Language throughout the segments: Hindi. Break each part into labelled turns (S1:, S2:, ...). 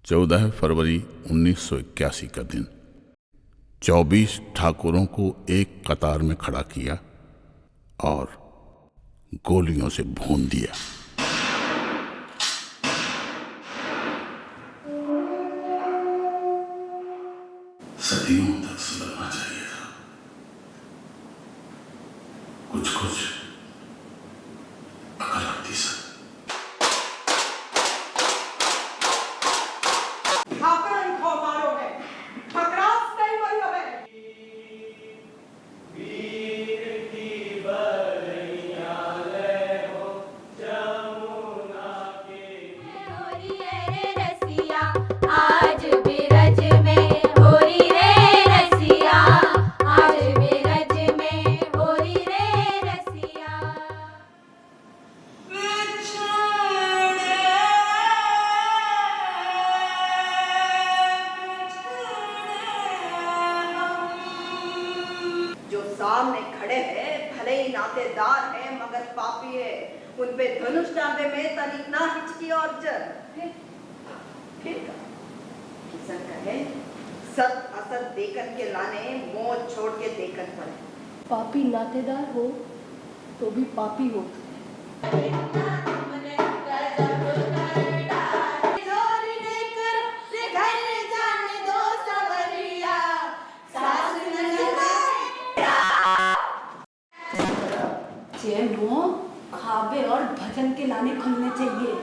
S1: 14 फरवरी 1981 का दिन। 24 ठाकुरों को एक कतार में खड़ा किया और गोलियों से भून दिया। सदियों तक सुधरना चाहिए था। कुछ कुछ अकल होती सर।
S2: सामने खड़े हैं, भले ही नातेदार हैं मगर पापी है। उन पे धनुष डालने में तनिक ना हिचकी और जर। फिर किसन कहे सत असत देखन के लाने मौत छोड़ के देखन पड़े।
S3: पापी नातेदार हो तो भी पापी हो। खाबे और भजन के लाने खुलने चाहिए।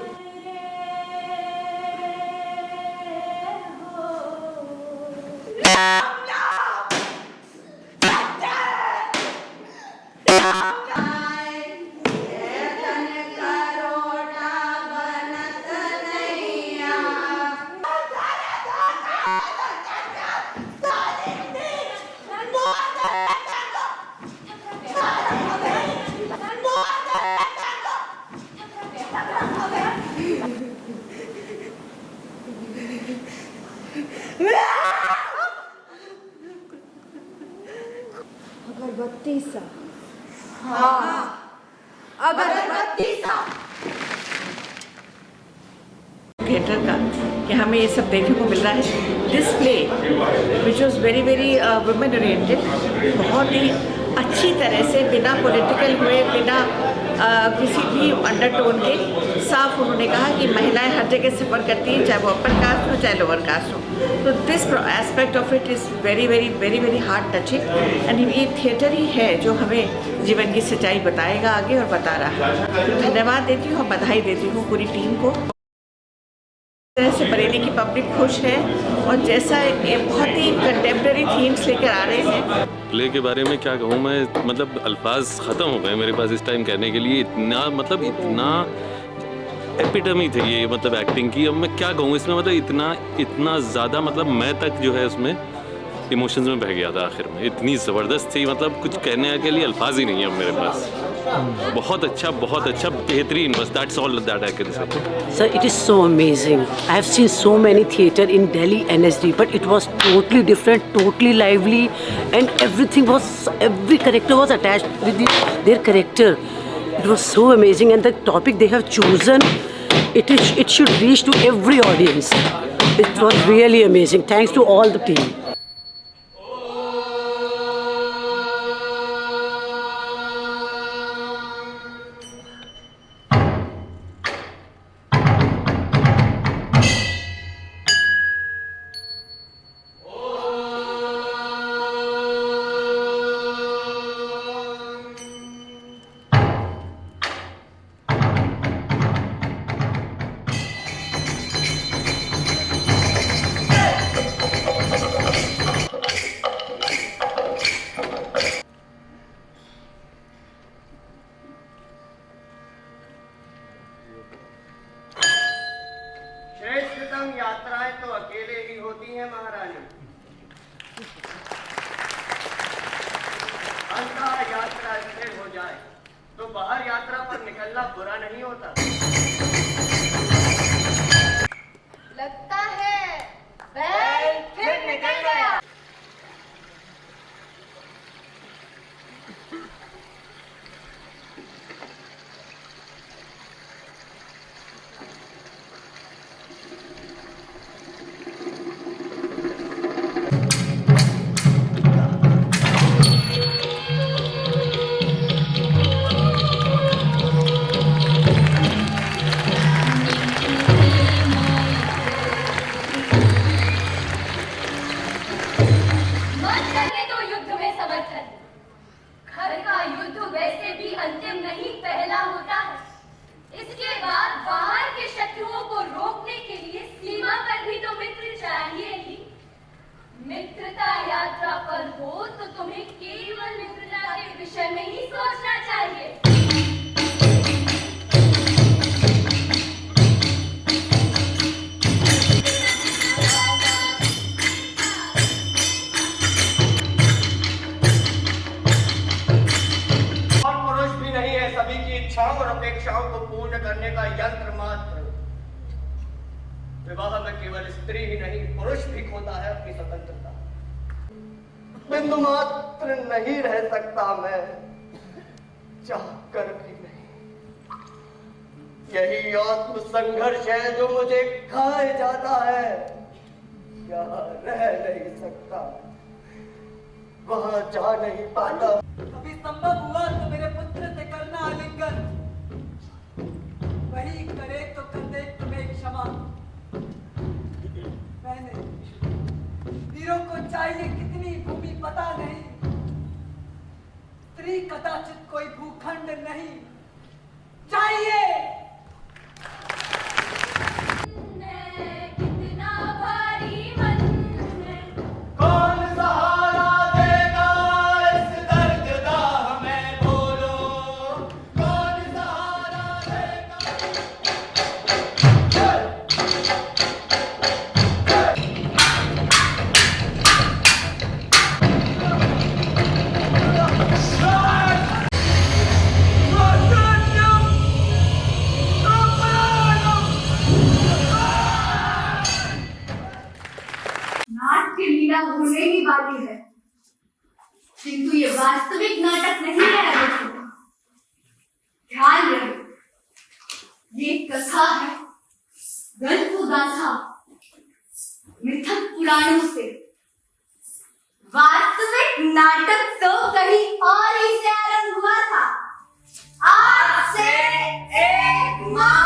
S3: अगरबत्ती सा। हाँ, अगरबत्ती सा।
S4: थिएटर का कि हमें ये सब देखने को मिल रहा है। This play which was very very women oriented, बहुत ही अच्छी तरह से बिना पॉलिटिकल हुए, बिना किसी भी अंडरटोन के साफ उन्होंने कहा कि महिलाएं हर जगह सफ़र करती हैं, चाहे वो अपर कास्ट हो चाहे लोअर कास्ट हो। तो this aspect of it is very very very very heart touching and ये थिएटर ही है जो हमें जीवन की सच्चाई बताएगा आगे और बता रहा है। तो धन्यवाद देती हूँ और बधाई देती हूँ पूरी टीम को। तरह से बरेली की पब्लिक खुश है और जैसा ये बहुत ही कंटेम्प्रेरी थीम्स लेकर आ रहे हैं।
S5: प्ले के बारे में क्या कहूँ मैं, मतलब अल्फाज ख़त्म हो गए मेरे पास इस टाइम कहने के लिए। इतना मतलब इतना एपिटमी थी ये, मतलब एक्टिंग की। अब मैं क्या कहूँ इसमें, मतलब इतना ज़्यादा, मतलब मैं तक जो है उसमें इमोशंस में बह गया था आखिर में। इतनी ज़बरदस्त थी, मतलब कुछ कहने के लिए अल्फाज ही नहीं है अब मेरे पास। बहुत अच्छा बेहतरीन, बस that's all that I can say.
S6: Sir, it is so amazing. I have seen so many theatre in Delhi NSD, but it was totally different, totally lively, and every character was attached with their character. It was so amazing, and the topic they have chosen, it should reach to every audience. It was really amazing. Thanks to all the team.
S7: श्रेष्ठतम यात्राएं तो अकेले ही होती हैं महारानी। अंतः यात्रा स्थिर हो जाए तो बाहर यात्रा पर निकलना बुरा नहीं होता।
S2: लगता है बैल फिर निकल गया।
S7: स्त्री ही नहीं पुरुष भी खोता है अपनी स्वतंत्रता। बिंदु मात्र नहीं रह सकता मैं, चाह कर भी नहीं। यही आत्म संघर्ष है जो मुझे खाए जाता है। यहाँ रह नहीं सकता, वहां जा नहीं पाता।
S8: अभी संभव हुआ तो मेरे पुत्र से करना आलिंगन, वही करे तो कर दे तुम्हें क्षमा। मैंने वीरों को चाहिए कितनी भूमि पता नहीं, स्त्री कदाचित कोई भूखंड नहीं चाहिए।
S3: नाट्य लीला होने ही वाली है, किंतु ये वास्तविक नाटक नहीं है। ध्यान रहे, ये कथा है गल्प गाथा मिथक पुराणों से। वास्तविक नाटक तो कहीं और ही से आरंभ हुआ था। आज से एक माह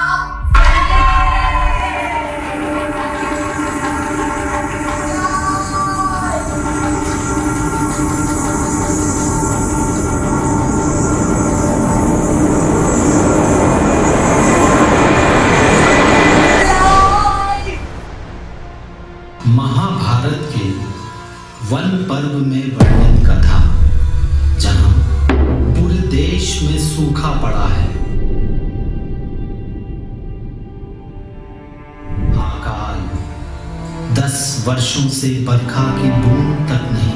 S9: महाभारत के वन पर्व में वर्णित कथा, जहां पूरे देश में सूखा पड़ा है, अकाल 10 वर्षों से बरखा की बूंद तक नहीं